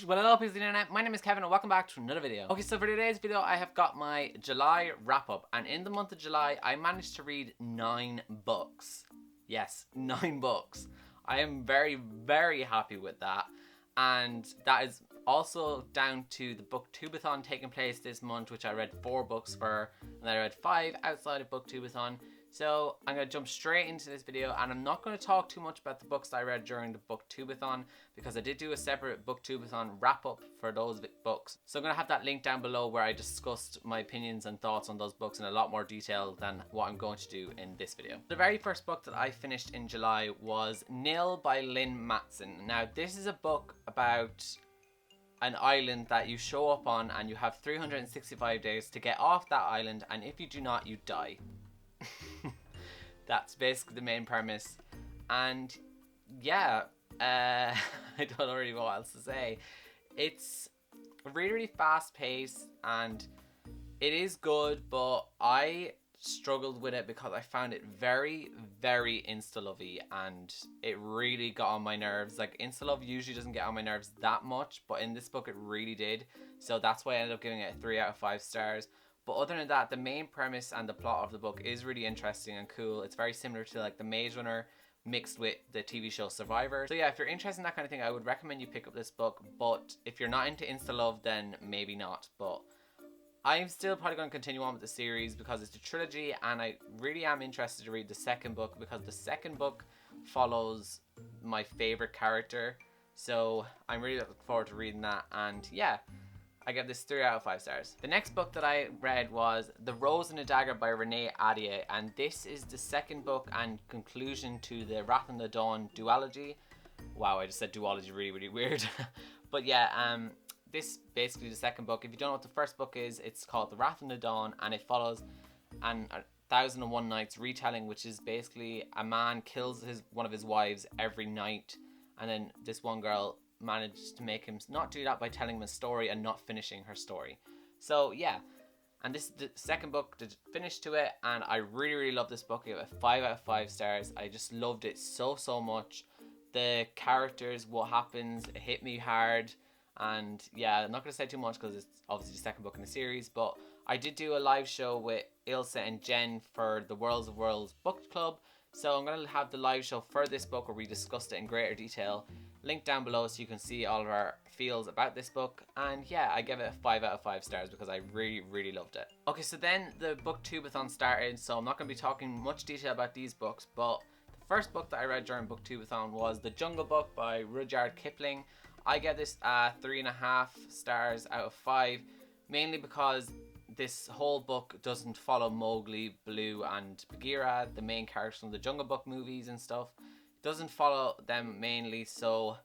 Well, hello people of the internet, my name is Kevin and welcome back to another video. Okay, so for today's video I have got my July wrap up, and in the month of July I managed to read 9 books. Yes, 9 books. I am very, very happy with that, and that is also down to the booktubeathon taking place this month, which I read 4 books for, and I read 5 outside of booktubeathon. So I'm going to jump straight into this video, and I'm not going to talk too much about the books that I read during the booktubeathon because I did do a separate booktubeathon wrap up for those books. So I'm going to have that link down below where I discussed my opinions and thoughts on those books in a lot more detail than what I'm going to do in this video. The very first book that I finished in July was Nil by Lynn Matson. Now this is a book about an island that you show up on, and you have 365 days to get off that island, and if you do not, you die. That's basically the main premise, and yeah, I don't know really what else to say. It's really fast paced and it is good, but I struggled with it because I found it very insta-lovey, and it really got on my nerves. Like, insta-love usually doesn't get on my nerves that much, but in this book it really did, so that's why I ended up giving it a 3 out of 5 stars. But other than that, the main premise and the plot of the book is really interesting and cool. It's very similar to like the Maze Runner mixed with the TV show Survivor. So yeah, if you're interested in that kind of thing, I would recommend you pick up this book. But if you're not into insta-love, then maybe not. But I'm still probably going to continue on with the series because it's a trilogy, and I really am interested to read the second book because the second book follows my favorite character. So I'm really looking forward to reading that, and yeah, I give this 3 out of 5 stars. The next book that I read was The Rose and the Dagger by Renee Ahdieh, and this is the second book and conclusion to the Wrath and the Dawn duology. Wow, I just said duology really weird. But yeah, this basically the second book. If you don't know what the first book is, it's called The Wrath and the Dawn, and it follows an 1001 Nights retelling, which is basically a man kills one of his wives every night, and then this one girl managed to make him not do that by telling him a story and not finishing her story. So yeah, and this is the second book to finish to it, and I really love this book. I give it a 5 out of 5 stars. I just loved it so much. The characters, what happens, it hit me hard, and yeah, I'm not going to say too much because it's obviously the second book in the series, but I did do a live show with Ilse and Jen for the Worlds of Worlds book club, so I'm going to have the live show for this book where we discussed it in greater detail. Link down below so you can see all of our feels about this book, and yeah, I give it a 5 out of 5 stars because I really loved it. Okay, so then the booktubeathon started, so I'm not going to be talking much detail about these books, but the first book that I read during booktubeathon was The Jungle Book by Rudyard Kipling. I give this 3.5 stars out of 5, mainly because this whole book doesn't follow Mowgli, Baloo and Bagheera, the main characters from the Jungle Book movies and stuff. Doesn't follow them mainly, so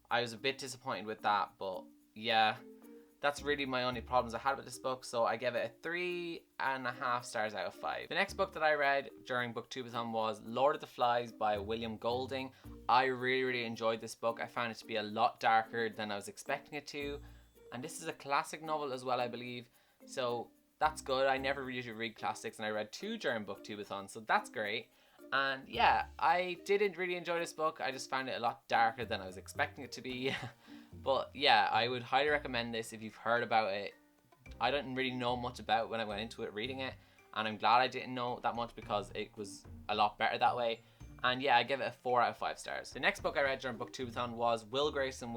I was a bit disappointed with that, but yeah, that's really my only problems I had with this book, so I give it a 3.5 stars out of 5. The next book that I read during booktubeathon was Lord of the Flies by William Golding. I really enjoyed this book. I found it to be a lot darker than I was expecting it to, and this is a classic novel as well, I believe, so that's good. I never usually read classics, and I read 2 during booktubeathon, so that's great. And yeah, I didn't really enjoy this book. I just found it a lot darker than I was expecting it to be. But yeah, I would highly recommend this if you've heard about it. I didn't really know much about it when I went into it reading it, and I'm glad I didn't know that much because it was a lot better that way. And yeah, I give it a 4 out of 5 stars. The next book I read during booktubeathon was Will Grayson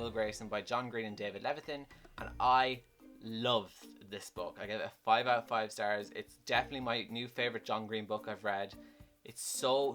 by John Green and David Levithan, and I loved this book. I give it a 5 out of 5 stars. It's definitely my new favorite John Green book I've read. It's so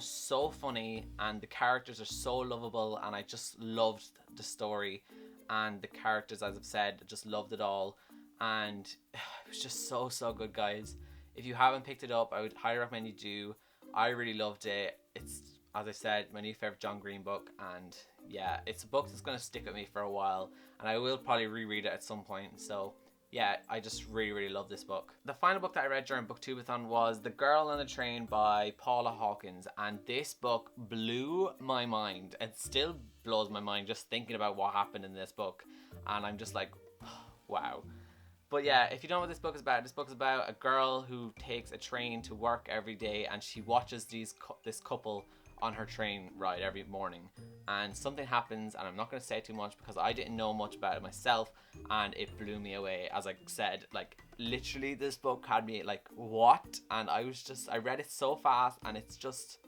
funny, and the characters are so lovable, and I just loved the story and the characters, as I've said. I just loved it all, and it was just so good, guys. If you haven't picked it up, I would highly recommend you do. I really loved it. It's, as I said, my new favorite John Green book, and yeah, it's a book that's going to stick with me for a while, and I will probably reread it at some point, so yeah, I just really love this book. The final book that I read during booktubeathon was The Girl on the Train by Paula Hawkins, and this book blew my mind. It still blows my mind just thinking about what happened in this book, and I'm just like, wow. But yeah, if you don't know what this book is about a girl who takes a train to work every day, and she watches this couple on her train ride every morning, and something happens, and I'm not going to say too much because I didn't know much about it myself, and it blew me away. As I said, like, literally this book had me like, what? And I read it so fast, and it's just,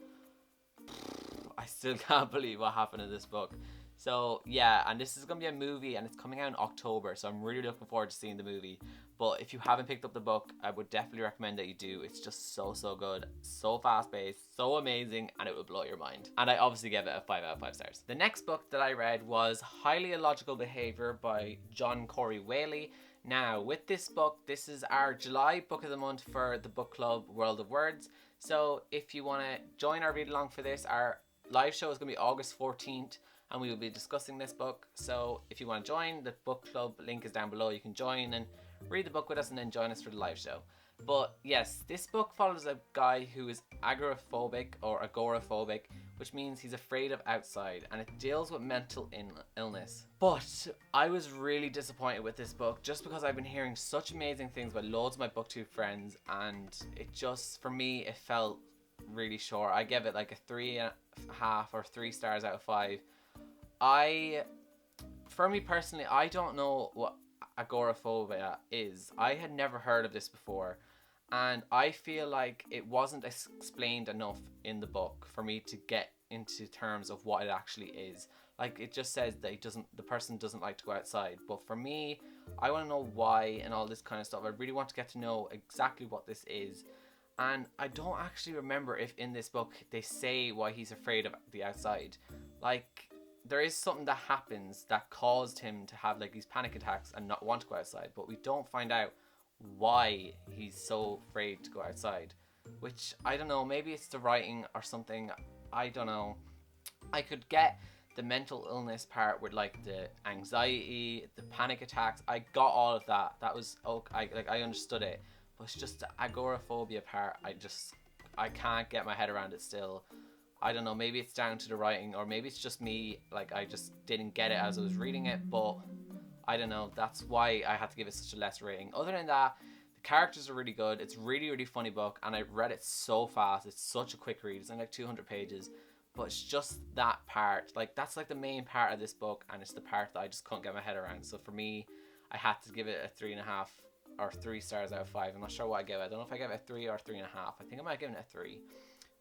I still can't believe what happened in this book. So yeah, and this is going to be a movie, and it's coming out in October, so I'm really looking forward to seeing the movie. But if you haven't picked up the book, I would definitely recommend that you do. It's just so good, so fast paced, so amazing, and it will blow your mind. And I obviously give it a 5 out of 5 stars. The next book that I read was Highly Illogical Behavior by John Corey Whaley. Now, with this book, this is our July book of the month for the book club World of Words. So if you want to join our read along for this, our live show is going to be August 14th, and we will be discussing this book. So if you want to join, the book club link is down below. You can join and read the book with us and then join us for the live show. But yes, this book follows a guy who is agoraphobic or agoraphobic, which means he's afraid of outside, and it deals with mental illness. But I was really disappointed with this book just because I've been hearing such amazing things by loads of my booktube friends, and it just, for me, it felt really short. I give it like a 3.5 or 3 stars out of 5. For me personally, I don't know what agoraphobia is. I had never heard of this before, and I feel like it wasn't explained enough in the book for me to get into terms of what it actually is. Like, it just says that the person doesn't like to go outside, but for me, I want to know why and all this kind of stuff. I really want to get to know exactly what this is, and I don't actually remember if in this book they say why he's afraid of the outside. Like, there is something that happens that caused him to have like these panic attacks and not want to go outside, but we don't find out why he's so afraid to go outside, which I don't know, maybe it's the writing or something, I don't know. I could get the mental illness part with like the anxiety, the panic attacks, I got all of that. That was okay, I understood it, but it's just the agoraphobia part, I can't get my head around it still. I don't know, maybe it's down to the writing, or maybe it's just me, like I just didn't get it as I was reading it, but I don't know, that's why I had to give it such a less rating. Other than that, the characters are really good, it's really funny book, and I read it so fast, it's such a quick read, it's only like 200 pages, but it's just that part, like that's like the main part of this book, and it's the part that I just couldn't get my head around. So for me, I had to give it a 3.5 or 3 stars out of 5. I'm not sure what I give it. I don't know if I gave it a 3 or 3.5. I think I might have given it a 3.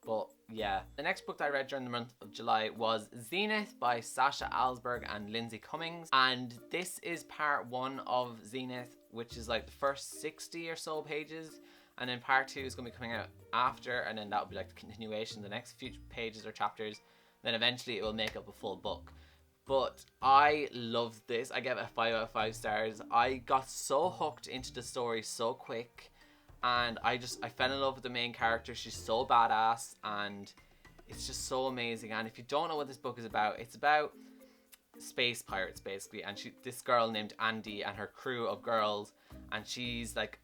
But yeah, the next book that I read during the month of July was Zenith by Sasha Alsberg and Lindsay Cummings. And this is part 1 of Zenith, which is like the first 60 or so pages. And then part 2 is going to be coming out after, and then that will be like the continuation, the next few pages or chapters. Then eventually it will make up a full book. But I loved this. I gave it a 5 out of 5 stars. I got so hooked into the story so quick. And I fell in love with the main character. She's so badass, and it's just so amazing. And if you don't know what this book is about, it's about space pirates basically. And this girl named Andy and her crew of girls, and she's like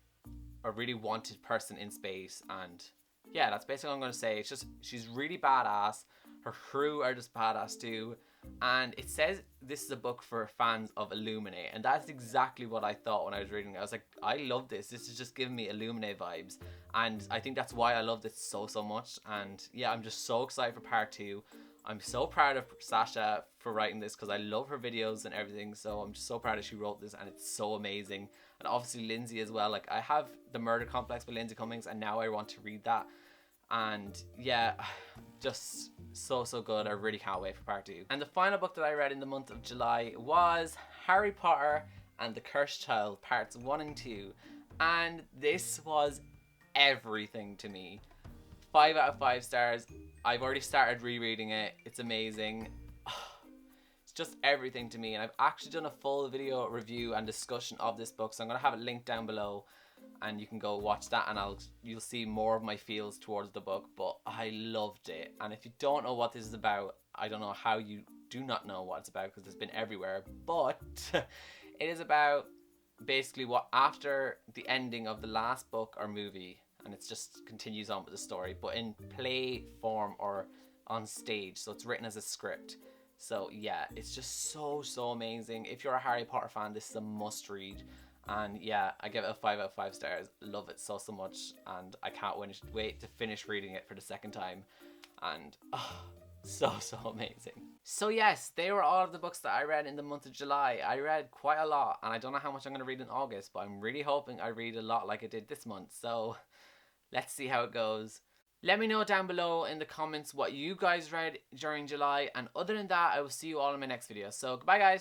a really wanted person in space. And yeah, that's basically what I'm going to say. It's just, she's really badass. Her crew are just badass too. And it says this is a book for fans of Illuminate, and that's exactly what I thought when I was reading it. I was like, I love this. This is just giving me Illuminate vibes, and I think that's why I loved it so much. And yeah, I'm just so excited for part 2. I'm so proud of Sasha for writing this because I love her videos and everything. So I'm just so proud that she wrote this, and it's so amazing. And obviously Lindsay as well. Like, I have The Murder Complex by Lindsay Cummings, and now I want to read that. And yeah, just so good. I really can't wait for part 2. And the final book that I read in the month of July was Harry Potter and the Cursed Child parts 1 and 2. And this was everything to me. 5 out of 5 stars. I've already started rereading it. It's amazing. It's just everything to me. And I've actually done a full video review and discussion of this book, so I'm going to have it linked down below, and you can go watch that, and you'll see more of my feels towards the book. But I loved it. And if you don't know what this is about, I don't know how you do not know what it's about, because it's been everywhere. But it is about basically what after the ending of the last book or movie, and it just continues on with the story, but in play form or on stage, so it's written as a script. So yeah, it's just so amazing. If you're a Harry Potter fan, this is a must read. And yeah, I give it a 5 out of 5 stars. Love it so much, and I can't wait to finish reading it for the second time. And so amazing. So yes, they were all of the books that I read in the month of July. I read quite a lot, and I don't know how much I'm going to read in August, but I'm really hoping I read a lot like I did this month. So let's see how it goes. Let me know down below in the comments what you guys read during July, and other than that, I will see you all in my next video. So goodbye guys!